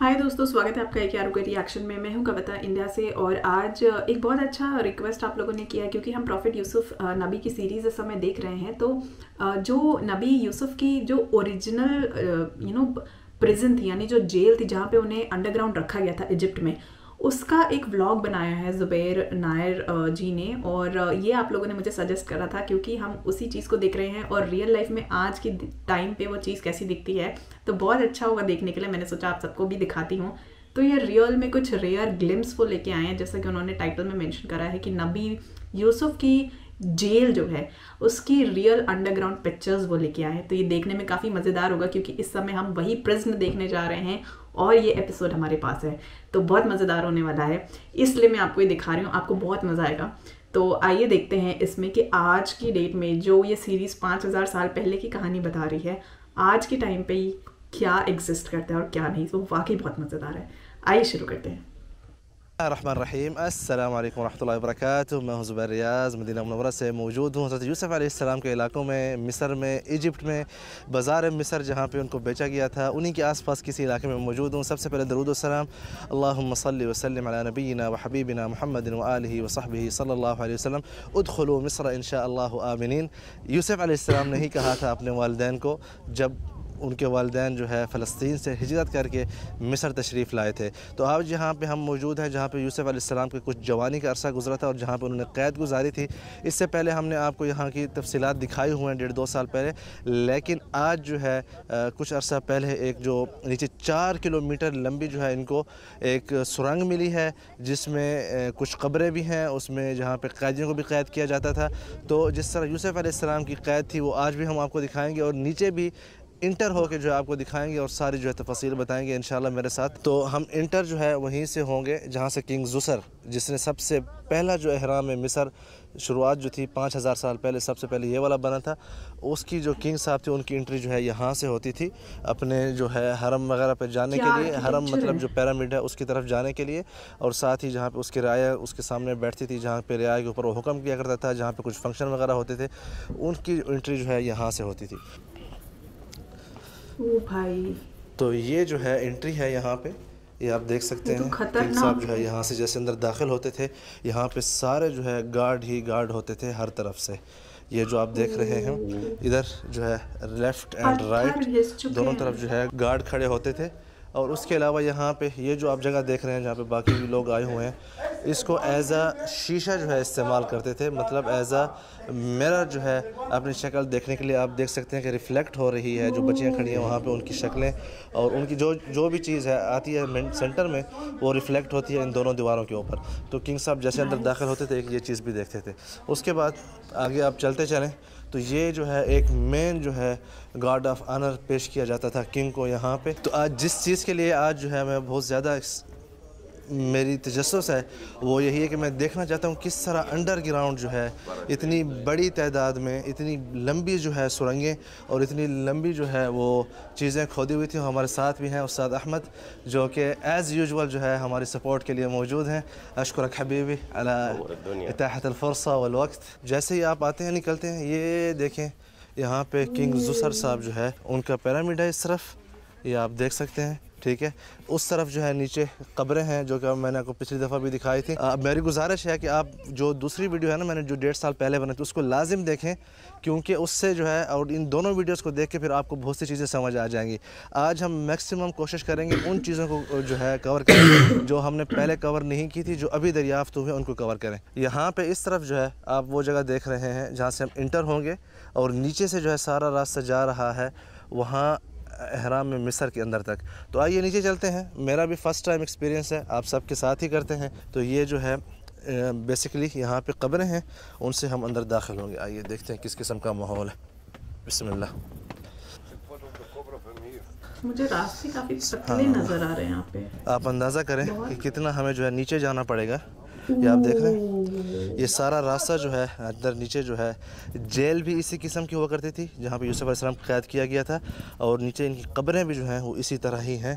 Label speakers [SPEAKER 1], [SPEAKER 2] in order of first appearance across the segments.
[SPEAKER 1] हाय दोस्तों, स्वागत है आपका एक यार के रिएक्शन में। मैं हूं कविता इंडिया से और आज एक बहुत अच्छा रिक्वेस्ट आप लोगों ने किया है क्योंकि हम प्रॉफिट यूसुफ नबी की सीरीज़ इस समय देख रहे हैं। तो जो नबी यूसुफ की जो ओरिजिनल प्रिजन थी, यानी जो जेल थी जहाँ पे उन्हें अंडरग्राउंड रखा गया था इजिप्ट में, उसका एक व्लॉग बनाया है ज़ुबैर नायर जी ने। और ये आप लोगों ने मुझे सजेस्ट करा था क्योंकि हम उसी चीज़ को देख रहे हैं और रियल लाइफ में आज की टाइम पे वो चीज़ कैसी दिखती है, तो बहुत अच्छा होगा देखने के लिए। मैंने सोचा आप सबको भी दिखाती हूँ। तो ये रियल में कुछ रेयर ग्लिम्स वो लेके आए हैं, जैसा कि उन्होंने टाइटल में मेंशन करा है कि नबी यूसुफ की जेल जो है उसकी रियल अंडरग्राउंड पिक्चर्स वो लेके आए हैं। तो ये देखने में काफ़ी मज़ेदार होगा क्योंकि इस समय हम वही प्रिज्न देखने जा रहे हैं और ये एपिसोड हमारे पास है, तो बहुत मज़ेदार होने वाला है। इसलिए मैं आपको ये दिखा रही हूँ, आपको बहुत मज़ा आएगा। तो आइए देखते हैं इसमें कि आज की डेट में जो ये सीरीज़ 5000 साल पहले की कहानी बता रही है, आज के टाइम पे क्या एग्जिस्ट करता है और क्या नहीं। तो वाकई बहुत मज़ेदार है। आइए शुरू करते हैं।
[SPEAKER 2] रहमान रहीम। अस्सलाम वालेकुम रहमतुल्लाहि व बरकातुहू। मैं हूं ज़ुबैर रियाज़, मदीना मुनव्वरा से मौजूद हूं हज़रत यूसुफ़ अलैहिस्सलाम के इलाकों में, मिस्र में, इजिप्ट में, बाज़ार मिस्र जहां पे उनको बेचा गया था, उन्हीं के आसपास किसी इलाके में मौजूद हूं। सबसे पहले दरूद व सलाम अल्लाहुम्मा सल्लि व सल्लिम अला नबीना व हबीबिना मुहम्मदिन व आलिहि व सहबिही सल्लल्लाहु अलैहि वसल्लम, उदखुलू मिस्र इंशाअल्लाहु आमिनीन। यूसुफ़ अलैहिस्सलाम ने ही कहा था अपने वालिदैन को जब उनके वालिदैन जो है फ़लस्तीन से हिजरत करके मिस्र तशरीफ़ लाए थे। तो आज यहाँ पे हम मौजूद हैं जहाँ पे यूसुफ़ अलैहिस्सलाम के कुछ जवानी का अरसा गुजरा था और जहाँ पे उन्होंने क़ैद गुजारी थी। इससे पहले हमने आपको यहाँ की तफसीलात दिखाई हुए हैं 1.5-2 साल पहले, लेकिन आज जो है कुछ अरसा पहले एक जो नीचे 4 किलोमीटर लंबी जो है इनको एक सुरंग मिली है जिसमें कुछ कब्रें भी हैं, उसमें जहाँ पर कैदियों को भी क़ैद किया जाता था। तो जिस तरह यूसुफ़ अलैहिस्सलाम की क़ैद थी वो आज भी हम आपको दिखाएँगे और नीचे भी इंटर हो के जो है आपको दिखाएंगे और सारी जो है तफसील बताएंगे इंशाल्लाह मेरे साथ। तो हम इंटर जो है वहीं से होंगे जहाँ से किंग ज़ुसर, जिसने सबसे पहला जो एहराम में मिस्र शुरुआत जो थी 5000 साल पहले, सबसे पहले ये वाला बना था, उसकी जो किंग साहब थे उनकी एंट्री जो है यहाँ से होती थी अपने जो है हरम वगैरह पे जाने के लिए। हरम मतलब जो पिरामिड है उसकी तरफ जाने के लिए, और साथ ही जहाँ पे उसकी राया उसके सामने बैठती थी, जहाँ पे रियाया के ऊपर वो हुक्म किया करता था, जहाँ पे कुछ फंक्शन वगैरह होते थे, उनकी एंट्री जो है यहाँ से होती थी।
[SPEAKER 1] ओ भाई,
[SPEAKER 2] तो ये जो है एंट्री है यहाँ पे, ये आप देख सकते हैं। किंग साहब जो है यहाँ से जैसे अंदर दाखिल होते थे, यहाँ पे सारे जो है गार्ड ही गार्ड होते थे हर तरफ से। ये जो आप देख रहे हैं इधर जो है लेफ़्ट एंड राइट दोनों तरफ जो है गार्ड खड़े होते थे। और उसके अलावा यहाँ पे ये जो आप जगह देख रहे हैं जहाँ पे बाकी भी लोग आए हुए हैं, इसको एज आ शीशा जो है इस्तेमाल करते थे, मतलब एज आ मिरर जो है अपनी शक्ल देखने के लिए। आप देख सकते हैं कि रिफ़्लेक्ट हो रही है, जो बच्चियाँ खड़ी हैं वहाँ पे उनकी शक्लें और उनकी जो भी चीज़ है आती है सेंटर में, वो रिफ़्लेक्ट होती है इन दोनों दीवारों के ऊपर। तो किंग साहब जैसे अंदर दाखिल होते थे ये चीज़ भी देखते थे। उसके बाद आगे आप चलते चलें तो ये जो है एक मेन जो है गार्ड ऑफ ऑनर पेश किया जाता था किंग को यहाँ पे। तो आज जिस चीज़ के लिए आज जो है मैं बहुत ज़्यादा मेरी तजस्सुस है वो यही है कि मैं देखना चाहता हूँ किस तरह अंडरग्राउंड जो है इतनी बड़ी तादाद में इतनी लंबी जो है सुरंगें और इतनी लंबी जो है वो चीज़ें खोदी हुई थी। हमारे साथ भी हैं उस्ताद अहमद जो कि एज़ यूजुअल जो है हमारी सपोर्ट के लिए मौजूद हैं। अशकुरक हबीबी अला इताहत अल फुर्सा वल वक्त। जैसे ही आप आते हैं निकलते हैं, ये देखें यहाँ पे किंग ज़ुसर साहब जो है उनका पिरामिड है इस तरफ, ये आप देख सकते हैं, ठीक है। उस तरफ जो है नीचे कब्रें हैं जो कि मैंने आपको पिछली दफ़ा भी दिखाई थी। मेरी गुजारिश है कि आप जो दूसरी वीडियो है ना मैंने जो 1.5 साल पहले बनाई थी उसको लाजिम देखें, क्योंकि उससे जो है और इन दोनों वीडियोस को देख के फिर आपको बहुत सी चीज़ें समझ आ जाएंगी। आज हम मैक्सिमम कोशिश करेंगे उन चीज़ों को जो है कवर करें जो हमने पहले कवर नहीं की थी, जो अभी दरियाफ्त हुए उनको कवर करें। यहाँ पर इस तरफ जो है आप वो जगह देख रहे हैं जहाँ से हम इंटर होंगे और नीचे से जो है सारा रास्ता जा रहा है वहाँ एहराम में मिस्र के अंदर तक। तो आइए नीचे चलते हैं। मेरा भी फ़र्स्ट टाइम एक्सपीरियंस है, आप सबके साथ ही करते हैं। तो ये जो है बेसिकली यहाँ पे कब्रें हैं, उनसे हम अंदर दाखिल होंगे। आइए देखते हैं किस किस्म का माहौल है। बिस्मिल्लाह।
[SPEAKER 1] मुझे रास्ते काफ़ी पतले नज़र आ रहे हैं यहाँ पे।
[SPEAKER 2] आप अंदाज़ा करें कि कितना हमें जो है नीचे जाना पड़ेगा। ये आप देख रहे हैं ये सारा रास्ता जो है अंदर नीचे जो है, जेल भी इसी किस्म की हुआ करती थी जहाँ पे यूसुफ अलैहिस्सलाम कैद किया गया था, और नीचे इनकी कब्रें भी जो हैं वो इसी तरह ही हैं।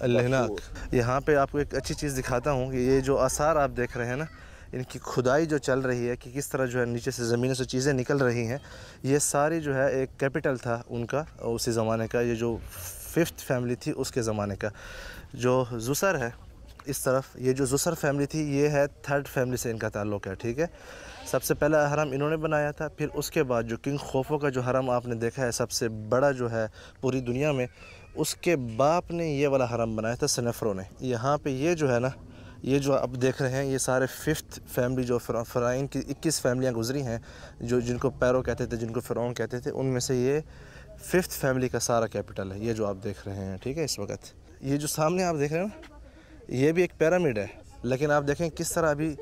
[SPEAKER 2] यहाँ पे आपको एक अच्छी चीज़ दिखाता हूँ कि ये जो आसार आप देख रहे हैं ना, इनकी खुदाई जो चल रही है कि किस तरह जो है नीचे से ज़मीन से चीज़ें निकल रही हैं, ये सारी जो है एक कैपिटल था उनका उसी ज़माने का। ये जो 5th फैमिली थी उसके ज़माने का। जो ज़ुसर है इस तरफ, ये जो ज़ुसर फैमिली थी ये है 3rd फैमिली से इनका ताल्लुक़ है, ठीक है। सबसे पहला हरम इन्होंने बनाया था, फिर उसके बाद जो किंग खोफो का जो हरम आपने देखा है सबसे बड़ा जो है पूरी दुनिया में, उसके बाप ने ये वाला हरम बनाया था सेनेफ़रो ने। यहाँ पे ये जो है ना, ये जो आप देख रहे हैं ये सारे 5th फैमिली जो फ़िरौन की 21 फैमिलियाँ गुजरी हैं, जो जिनको पैरो कहते थे, जिनको फ़िरौन कहते थे, उनमें से ये 5th फैमिली का सारा कैपिटल है, ये जो आप देख रहे हैं, ठीक है। इस वक्त ये जो सामने आप देख रहे हैं ना, ये भी एक पिरामिड है, लेकिन आप देखें किस तरह अभी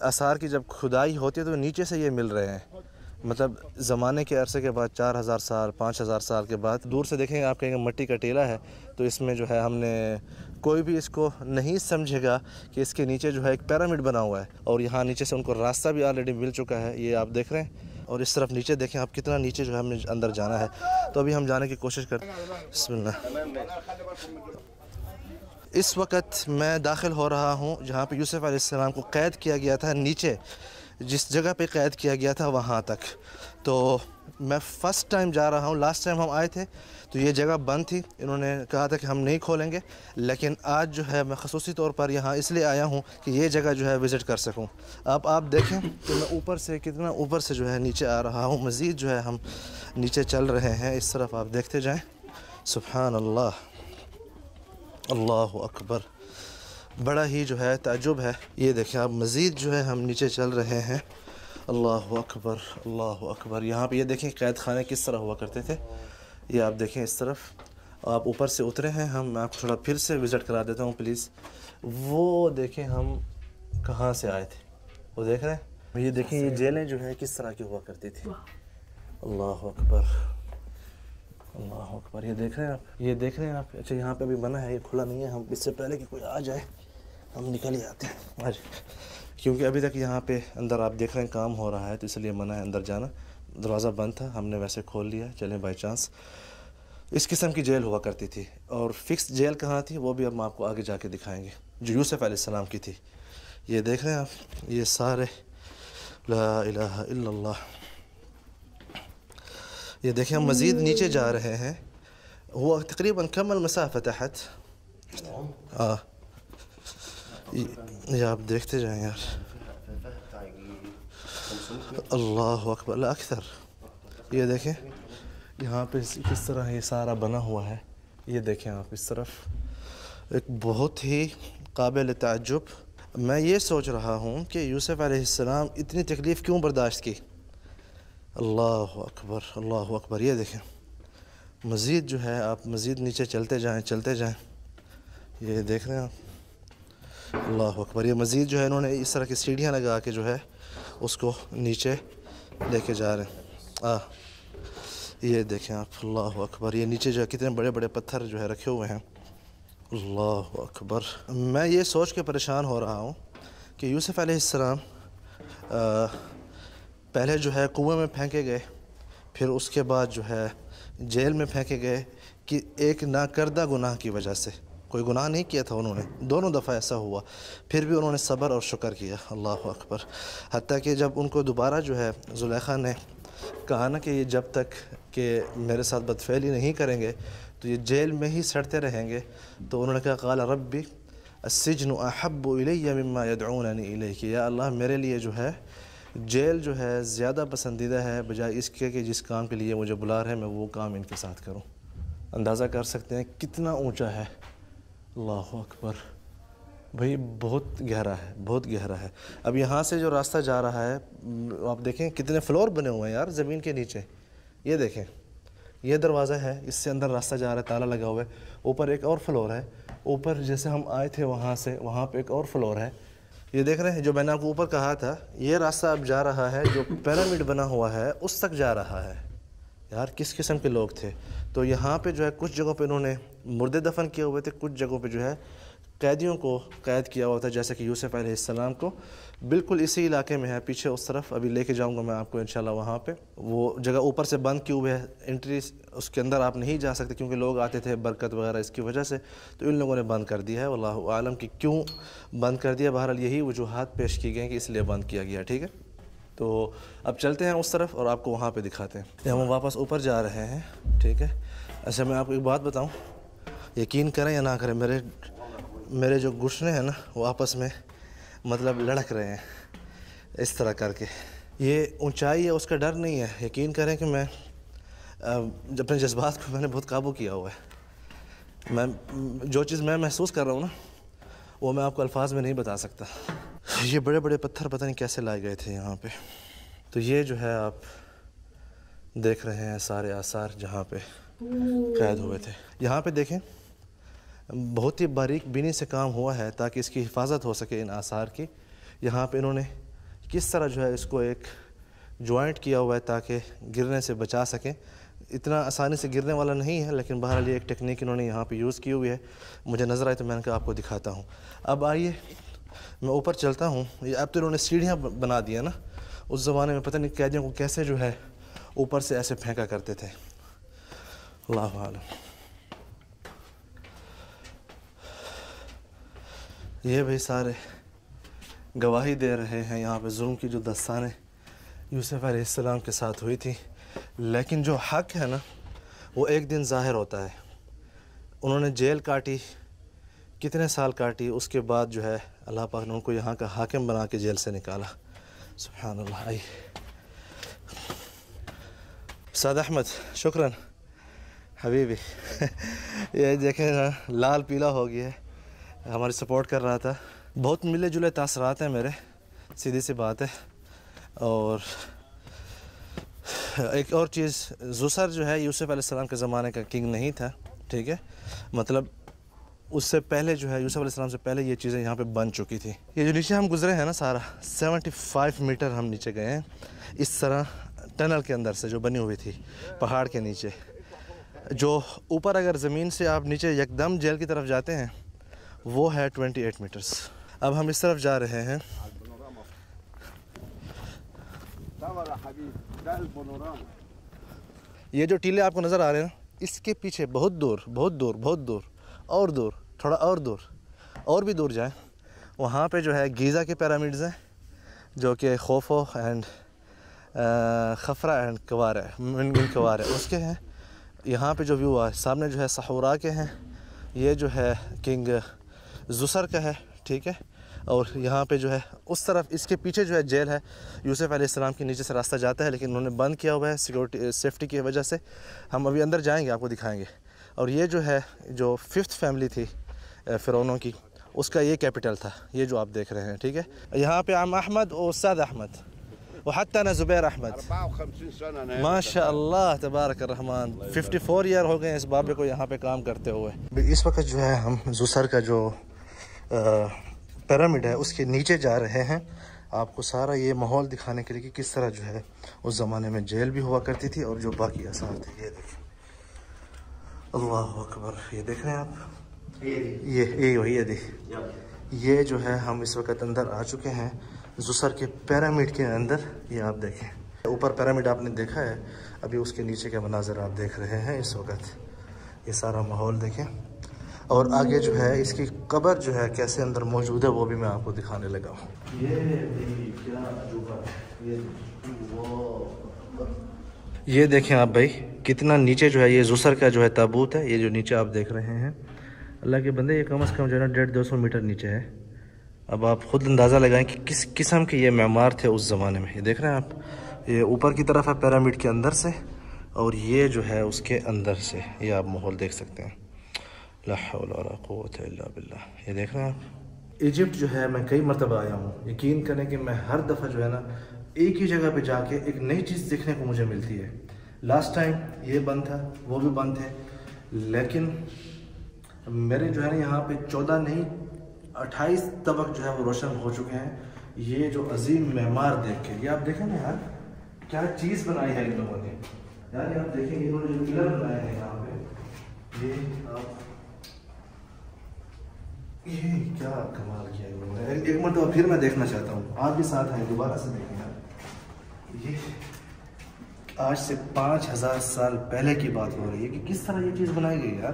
[SPEAKER 2] आसार की जब खुदाई होती है तो नीचे से ये मिल रहे हैं। मतलब ज़माने के अरसे के बाद 4000 साल 5000 साल के बाद दूर से देखेंगे आप कहेंगे मट्टी का टीला है, तो इसमें जो है हमने कोई भी इसको नहीं समझेगा कि इसके नीचे जो है एक पिरामिड बना हुआ है, और यहाँ नीचे से उनको रास्ता भी ऑलरेडी मिल चुका है, ये आप देख रहे हैं। और इस तरफ नीचे देखें आप कितना नीचे जो है हमने अंदर जाना है, तो अभी हम जाने की कोशिश करते हैं। बिस्मिल्लाह। इस वक्त मैं दाखिल हो रहा हूँ जहाँ पे यूसुफ अलैहिस्सलाम को क़ैद किया गया था, नीचे जिस जगह पे क़ैद किया गया था वहाँ तक। तो मैं फ़र्स्ट टाइम जा रहा हूँ। लास्ट टाइम हम आए थे तो ये जगह बंद थी, इन्होंने कहा था कि हम नहीं खोलेंगे, लेकिन आज जो है मैं ख़ुसूसी तौर पर यहाँ इसलिए आया हूँ कि ये जगह जो है विज़िट कर सकूँ। अब आप देखें कि मैं ऊपर से कितना ऊपर से जो है नीचे आ रहा हूँ। मज़ीद जो है हम नीचे चल रहे हैं, इस तरफ आप देखते जाएँ। सुभान अल्लाह, अल्लाहु अकबर, बड़ा ही जो है ताज्जुब है। ये देखें आप, मज़ीद जो है हम नीचे चल रहे हैं। अल्लाहु अकबर, अल्लाहु अकबर। यहाँ पे ये देखें क़ैद खाने किस तरह हुआ करते थे, ये आप देखें इस तरफ। आप ऊपर से उतरे हैं, हम आपको थोड़ा फिर से विज़िट करा देता हूँ प्लीज़। वो देखें हम कहाँ से आए थे, वो देख रहे हैं। ये देखें ये जेलें जो है किस तरह की हुआ करती थी। अल्लाहु अकबर, अल्लाह अकबर। ये देख रहे हैं आप, ये देख रहे हैं आप। अच्छा यहाँ पे अभी बना है, ये खुला नहीं है। हम इससे पहले कि कोई आ जाए हम निकल ही आते हैं आज, क्योंकि अभी तक यहाँ पे अंदर आप देख रहे हैं काम हो रहा है, तो इसलिए मना है अंदर जाना। दरवाज़ा बंद था, हमने वैसे खोल लिया, चलें बाई चांस। इस किस्म की जेल हुआ करती थी, और फिक्स जेल कहाँ थी वो भी अब हम आपको आगे जाके दिखाएँगे, जो यूसुफ अलैहिस्सलाम की थी। ये देख रहे हैं आप, ये सारे ला इलाहा इल्लल्लाह। ये देखें हम मज़ीद नीचे जा रहे हैं। हुआ तकरीबन कमल मसाफ़ा तहत। ये आप देखते जाएं यार। अल्लाह अकबर, अक्सर। ये देखें यहाँ पे किस तरह ये सारा बना हुआ है। ये देखें आप इस तरफ, एक बहुत ही काबिल ताज्जुब। मैं ये सोच रहा हूँ कि यूसुफ अलैहिस्सलाम इतनी तकलीफ़ क्यों बर्दाश्त की। अल्लाह अकबर, अल्लाह अकबर। ये देखें मज़ीद जो है आप मज़ीद नीचे चलते जाएं, चलते जाएं। ये देख रहे हैं आप, अल्लाह अकबर। ये मज़ीद जो है इन्होंने इस तरह की सीढ़ियाँ लगा के जो है उसको नीचे लेके जा रहे हैं। ये देखें आप, अल्लाह अकबर। ये नीचे जो है कितने बड़े बड़े पत्थर जो है रखे हुए हैं। अल्लाह अकबर। मैं ये सोच के परेशान हो रहा हूँ कि यूसुफ अलैहिस्सलाम पहले जो है कुएं में फेंके गए, फिर उसके बाद जो है जेल में फेंके गए कि एक नाकर्दा गुनाह की वजह से। कोई गुनाह नहीं किया था उन्होंने, दोनों दफ़ा ऐसा हुआ, फिर भी उन्होंने सब्र और शुक्र किया। अल्लाह अकबर। हत्ता कि जब उनको दोबारा जो है ज़ुलेखा ने कहा ना कि ये जब तक कि मेरे साथ बदफेली नहीं करेंगे तो ये जेल में ही सड़ते रहेंगे, तो उन्होंने कहा क़ाल रब्बी अस्सिज्नु अहब्बु इलैया मिम्मा यदऊननी इलैहि, या अल्लाह मेरे लिए जो है जेल जो है ज़्यादा पसंदीदा है बजाय इसके कि जिस काम के लिए मुझे बुला रहे हैं मैं वो काम इनके साथ करूं। अंदाज़ा कर सकते हैं कितना ऊंचा है। अल्लाह अकबर। भाई बहुत गहरा है, बहुत गहरा है। अब यहाँ से जो रास्ता जा रहा है आप देखें कितने फ्लोर बने हुए हैं यार ज़मीन के नीचे। ये देखें, ये दरवाज़ा है, इससे अंदर रास्ता जा रहा है, ताला लगा हुआ है। ऊपर एक और फ्लोर है, ऊपर जैसे हम आए थे वहाँ से, वहाँ पे एक और फ्लोर है। ये देख रहे हैं जो मैंने आपको ऊपर कहा था, ये रास्ता अब जा रहा है जो पिरामिड बना हुआ है उस तक जा रहा है। यार किस किस्म के लोग थे। तो यहाँ पे जो है कुछ जगहों पे इन्होंने मुर्दे दफन किए हुए थे, कुछ जगहों पे जो है कैदियों को कैद किया हुआ था, जैसे कि यूसुफ अलैहिस्सलाम को, बिल्कुल इसी इलाके में है, पीछे उस तरफ। अभी लेके जाऊंगा मैं आपको इंशाल्लाह वहाँ पे। वो जगह ऊपर से बंद की हुई है, एंट्री उसके अंदर आप नहीं जा सकते क्योंकि लोग आते थे बरकत वगैरह इसकी वजह से, तो इन लोगों ने बंद कर दिया है। वल्लाहु आलम कि क्यों बंद कर दिया, बहरहाल यही वजूहात पेश की गई कि इसलिए बंद किया गया। ठीक है, तो अब चलते हैं उस तरफ और आपको वहाँ पे दिखाते हैं। हम वापस ऊपर जा रहे हैं। ठीक है, अच्छा मैं आपको एक बात बताऊँ, यकीन करें या ना करें, मेरे जो घुटने हैं ना वो आपस में मतलब लड़क रहे हैं इस तरह करके। ये ऊंचाई है उसका डर नहीं है, यकीन करें कि मैं अपने जज्बात को मैंने बहुत काबू किया हुआ है। मैं जो चीज़ मैं महसूस कर रहा हूँ ना वो मैं आपको अल्फाज में नहीं बता सकता। ये बड़े बड़े पत्थर पता नहीं कैसे लाए गए थे यहाँ पे। तो ये जो है आप देख रहे हैं सारे आसार जहाँ पे कैद हुए थे। यहाँ पे देखें बहुत ही बारीक बीनी से काम हुआ है ताकि इसकी हिफाजत हो सके इन आसार की। यहाँ पे इन्होंने किस तरह जो है इसको एक जॉइंट किया हुआ है ताकि गिरने से बचा सकें। इतना आसानी से गिरने वाला नहीं है, लेकिन बहरहाल ये एक टेक्निक इन्होंने यहाँ पे यूज़ की हुई है। मुझे नज़र आए तो मैंने कहा आपको दिखाता हूँ। अब आइए मैं ऊपर चलता हूँ। ये अब तो इन्होंने सीढ़ियाँ बना दिया ना, उस ज़माने में पता नहीं कैदियों को कैसे जो है ऊपर से ऐसे फेंका करते थे। अल्लाह आलम। ये भाई सारे गवाही दे रहे हैं यहाँ पे जुल्म की जो दस्ताने यूसुफ अलैहिस्सलाम के साथ हुई थी। लेकिन जो हक है ना वो एक दिन ज़ाहिर होता है। उन्होंने जेल काटी, कितने साल काटी, उसके बाद जो है अल्लाह पाक ने उनको यहाँ का हाकिम बना के जेल से निकाला। सुभान अल्लाह। आई साद अहमद, शुक्रन हबीबी। ये देखें ना लाल पीला हो गया है, हमारी सपोर्ट कर रहा था। बहुत मिले जुले तासरात हैं मेरे, सीधी सी बात है। और एक और चीज़, ज़ुसर जो है यूसुफ अलैहिस्सलाम के ज़माने का किंग नहीं था। ठीक है, मतलब उससे पहले जो है यूसुफ अलैहिस्सलाम से पहले ये चीज़ें यहाँ पे बन चुकी थी। ये जो नीचे हम गुज़रे हैं ना सारा 75 मीटर हम नीचे गए हैं इस तरह टनल के अंदर से जो बनी हुई थी पहाड़ के नीचे। जो ऊपर अगर ज़मीन से आप नीचे यकदम जेल की तरफ जाते हैं वो है 28 मीटर्स। अब हम इस तरफ जा रहे हैं। ये जो टीले आपको नज़र आ रहे हैं इसके पीछे बहुत दूर बहुत दूर बहुत दूर और दूर, थोड़ा और दूर और भी दूर जाएं, वहाँ पे जो है गीज़ा के पिरामिड्स हैं जो कि खोफो एंड खफरा एंड कवार है उसके हैं। यहाँ पे जो व्यू है सामने जो है सहूरा के हैं, ये जो है किंग ज़ुसर का है। ठीक है, और यहाँ पे जो है उस तरफ इसके पीछे जो है जेल है यूसुफ अलैहिस्सलाम के नीचे से रास्ता जाता है, लेकिन उन्होंने बंद किया हुआ है सिक्योरिटी सेफ्टी की वजह से। हम अभी अंदर जाएंगे, आपको दिखाएंगे। और ये जो है जो 5th फैमिली थी फ़िरौनों की, उसका ये कैपिटल था, ये जो आप देख रहे हैं। ठीक है, यहाँ पे आम अहमद और साद अहमद वहत्ता ज़ुबैर अहमद माशाअल्लाह तबारक रहमान 54 ईयर हो गए इस बाबे को यहाँ पे काम करते हुए। इस वक्त जो है हम ज़ुसर का जो पिरामिड है उसके नीचे जा रहे हैं, आपको सारा ये माहौल दिखाने के लिए कि किस तरह जो है उस ज़माने में जेल भी हुआ करती थी और जो बाकी आसार थे। ये देखिए, अल्लाह अकबर। ये देख रहे हैं आप, ये जो है हम इस वक्त अंदर आ चुके हैं ज़ुसर के पिरामिड के अंदर। ये आप देखें, ऊपर पिरामिड आपने देखा है, अभी उसके नीचे के मनाज़र आप देख रहे हैं इस वक्त। ये सारा माहौल देखें और आगे जो है इसकी कब्र जो है कैसे अंदर मौजूद है वो भी मैं आपको दिखाने लगा हूँ। ये देखें आप भाई कितना नीचे जो है ये ज़ुसर का जो है ताबूत है। ये जो नीचे आप देख रहे हैं, अल्लाह के बंदे, ये कम से कम जो है ना 150-200 मीटर नीचे है। अब आप ख़ुद अंदाज़ा लगाएं कि किस किस्म के ये मेमार थे उस ज़माने में। ये देख रहे हैं आप, ये ऊपर की तरफ है पिरामिड के अंदर से और ये जो है उसके अंदर से। ये आप माहौल देख सकते हैं। ला हौला वला कुव्वता इल्ला बिल्लाह। ये देख रहे हैं आप। इजिप्ट जो है मैं कई मरतबा आया हूँ, यकीन करें कि मैं हर दफ़ा जो है ना एक ही जगह पे जाके एक नई चीज़ देखने को मुझे मिलती है। लास्ट टाइम ये बंद था, वो भी बंद थे, लेकिन मेरे जो है ना यहाँ पे 14 नहीं 28 तबक जो है वो रोशन हो चुके हैं। ये जो अजीम मेमार देख के, ये आप देखें ना यार क्या चीज़ बनाई है इन लोगों ने यार। ये आप देखें इन्होंने जो पिलर बनाए हैं यहाँ पे, ये आप ये क्या कमाल किया इन्होंने। एक मरतबा फिर मैं देखना चाहता हूँ, आप भी साथ हैं, दोबारा से देखें यार। ये आज से 5000 साल पहले की बात हो रही है कि किस तरह ये चीज़ बनाई गई यार।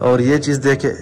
[SPEAKER 2] और ये चीज़ देख के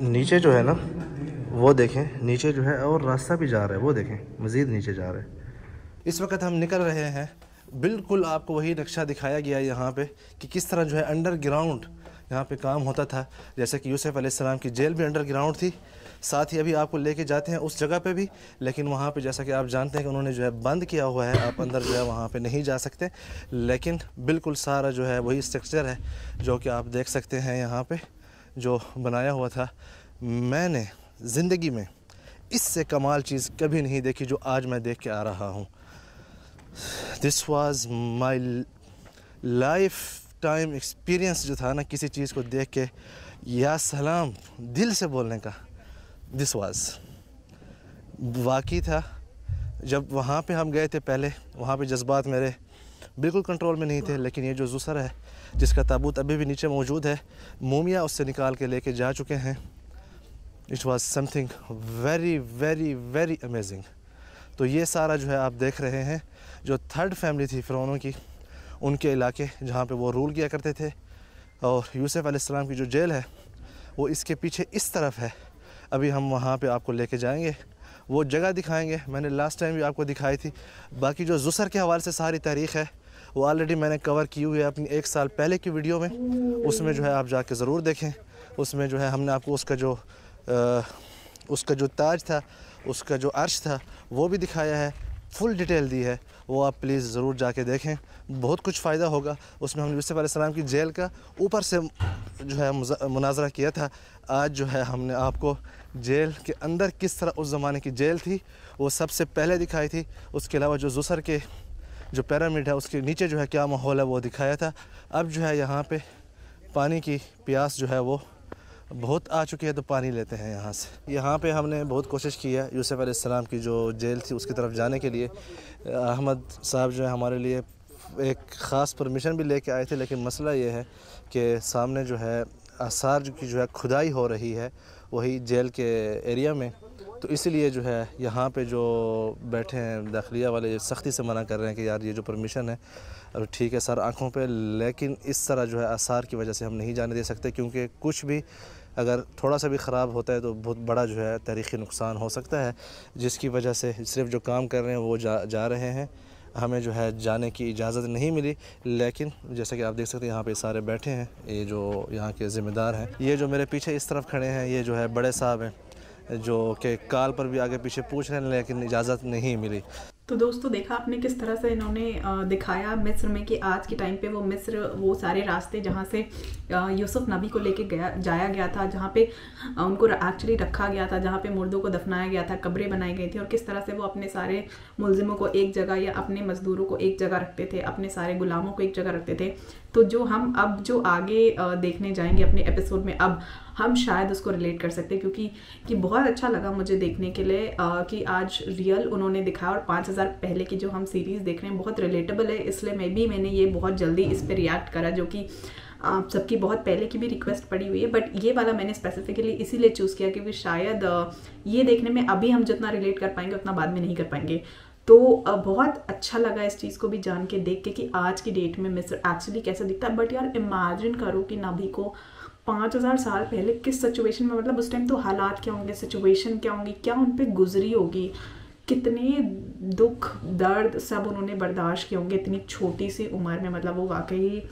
[SPEAKER 2] नीचे जो है ना वो देखें, नीचे जो है और रास्ता भी जा रहा है, वो देखें मज़ीद नीचे जा रहा है। इस वक्त हम निकल रहे हैं, बिल्कुल आपको वही नक्शा दिखाया गया है यहाँ पे कि किस तरह जो है अंडरग्राउंड यहाँ पे काम होता था। जैसे कि यूसुफ अलैहिस्सलाम की जेल भी अंडरग्राउंड थी, साथ ही अभी आपको लेके जाते हैं उस जगह पे भी, लेकिन वहाँ पे जैसा कि आप जानते हैं कि उन्होंने जो है बंद किया हुआ है, आप अंदर जो है वहाँ पे नहीं जा सकते। लेकिन बिल्कुल सारा जो है वही स्ट्रक्चर है जो कि आप देख सकते हैं यहाँ पे जो बनाया हुआ था। मैंने ज़िंदगी में इससे कमाल चीज़ कभी नहीं देखी जो आज मैं देख के आ रहा हूँ। This was my life time experience जो था ना, किसी चीज़ को देख के या सलाम दिल से बोलने का, दिस वाज वाकई था। जब वहाँ पे हम गए थे पहले, वहाँ पे जज्बात मेरे बिल्कुल कंट्रोल में नहीं थे, लेकिन ये जो ज़ुसर है जिसका ताबूत अभी भी नीचे मौजूद है, मोमिया उससे निकाल के लेके जा चुके हैं। It was something very very very amazing. तो ये सारा जो है आप देख रहे हैं जो थर्ड फैमिली थी फ़िरौनों की, उनके इलाके जहाँ पे वो रूल किया करते थे। और यूसुफ अलैहिस्सलाम की जो जेल है वो इसके पीछे इस तरफ है। अभी हम वहाँ पे आपको लेके जाएंगे, वो जगह दिखाएंगे। मैंने लास्ट टाइम भी आपको दिखाई थी। बाकी जो ज़ुसर के हवाले से सारी तारीख़ है वो ऑलरेडी मैंने कवर की हुई है अपनी 1 साल पहले की वीडियो में, उसमें जो है आप जाके ज़रूर देखें। उसमें जो है हमने आपको उसका जो ताज था, उसका जो अर्श था, वो भी दिखाया है, फुल डिटेल दी है, वो आप प्लीज़ ज़रूर जाके देखें, बहुत कुछ फ़ायदा होगा। उसमें हमने यूसुफ अलैहिस्सलाम की जेल का ऊपर से जो है मुनाजरा किया था। आज जो है हमने आपको जेल के अंदर किस तरह उस ज़माने की जेल थी वो सबसे पहले दिखाई थी। उसके अलावा जो ज़ुसर के जो पिरामिड है उसके नीचे जो है क्या माहौल है वो दिखाया था। अब जो है यहाँ पे पानी की प्यास जो है वो बहुत आ चुकी है, तो पानी लेते हैं यहाँ से। यहाँ पे हमने बहुत कोशिश की है यूसुफ अलैहिस्सलाम की जो जेल थी उसकी तरफ जाने के लिए। अहमद साहब जो है हमारे लिए एक ख़ास परमिशन भी लेके आए थे, लेकिन मसला ये है कि सामने जो है आसार की जो है खुदाई हो रही है वही जेल के एरिया में, तो इसलिए जो है यहाँ पे जो बैठे हैं दाखिलिया वाले सख्ती से मना कर रहे हैं कि यार ये जो परमिशन है और ठीक है सर आँखों पे, लेकिन इस तरह जो है आसार की वजह से हम नहीं जाने दे सकते, क्योंकि कुछ भी अगर थोड़ा सा भी ख़राब होता है तो बहुत बड़ा जो है तारीख़ी नुकसान हो सकता है, जिसकी वजह से सिर्फ जो काम कर रहे हैं वो जा रहे हैं। हमें जो है जाने की इजाज़त नहीं मिली, लेकिन जैसा कि आप देख सकते हैं यहाँ पे सारे बैठे हैं, ये जो यहाँ के ज़िम्मेदार हैं। ये जो मेरे पीछे इस तरफ खड़े हैं ये जो है बड़े साहब हैं जो कि कॉल पर भी आगे पीछे पूछ रहे हैं, लेकिन इजाज़त नहीं मिली।
[SPEAKER 1] तो दोस्तों देखा आपने किस तरह से इन्होंने दिखाया मिस्र में कि आज के टाइम पे वो मिस्र, वो सारे रास्ते जहाँ से यूसुफ नबी को लेके जाया गया था, जहाँ पे उनको एक्चुअली रखा गया था, जहाँ पे मुर्दों को दफनाया गया था, कब्रें बनाई गई थी, और किस तरह से वो अपने सारे मुलजिमों को एक जगह या अपने मजदूरों को एक जगह रखते थे, अपने सारे गुलामों को एक जगह रखते थे। तो जो हम अब जो आगे देखने जाएंगे अपने एपिसोड में, अब हम शायद उसको रिलेट कर सकते हैं, क्योंकि कि बहुत अच्छा लगा मुझे देखने के लिए कि आज रियल उन्होंने दिखाया। और 5000 पहले की जो हम सीरीज़ देख रहे हैं बहुत रिलेटेबल है, इसलिए मैंने ये बहुत जल्दी इस पर रिएक्ट करा, जो कि आप सबकी बहुत पहले की भी रिक्वेस्ट पड़ी हुई है, बट ये वाला मैंने स्पेसिफिकली इसीलिए चूज़ किया क्योंकि शायद ये देखने में अभी हम जितना रिलेट कर पाएंगे उतना बाद में नहीं कर पाएंगे। तो बहुत अच्छा लगा इस चीज़ को भी जान के, देख के कि आज की डेट में मिस्र एक्चुअली कैसा दिखता है। बट यार इमेजिन करो कि नबी को 5000 साल पहले किस सिचुएशन में, मतलब उस टाइम तो हालात क्या होंगे, सिचुएशन क्या होंगी, क्या उन पर गुजरी होगी, कितने दुख दर्द सब उन्होंने बर्दाश्त किए होंगे इतनी छोटी सी उम्र में। मतलब वो वाकई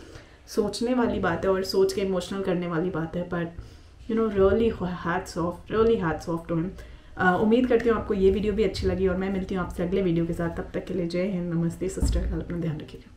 [SPEAKER 1] सोचने वाली बात है और सोच के इमोशनल करने वाली बात है। But you know really hats off to him. उम्मीद करती हूँ आपको ये वीडियो भी अच्छी लगी और मैं मिलती हूँ आपसे अगले वीडियो के साथ। तब तक के लिए जय हिंद, नमस्ते, सिस्टर, अपना ध्यान रखिएगा।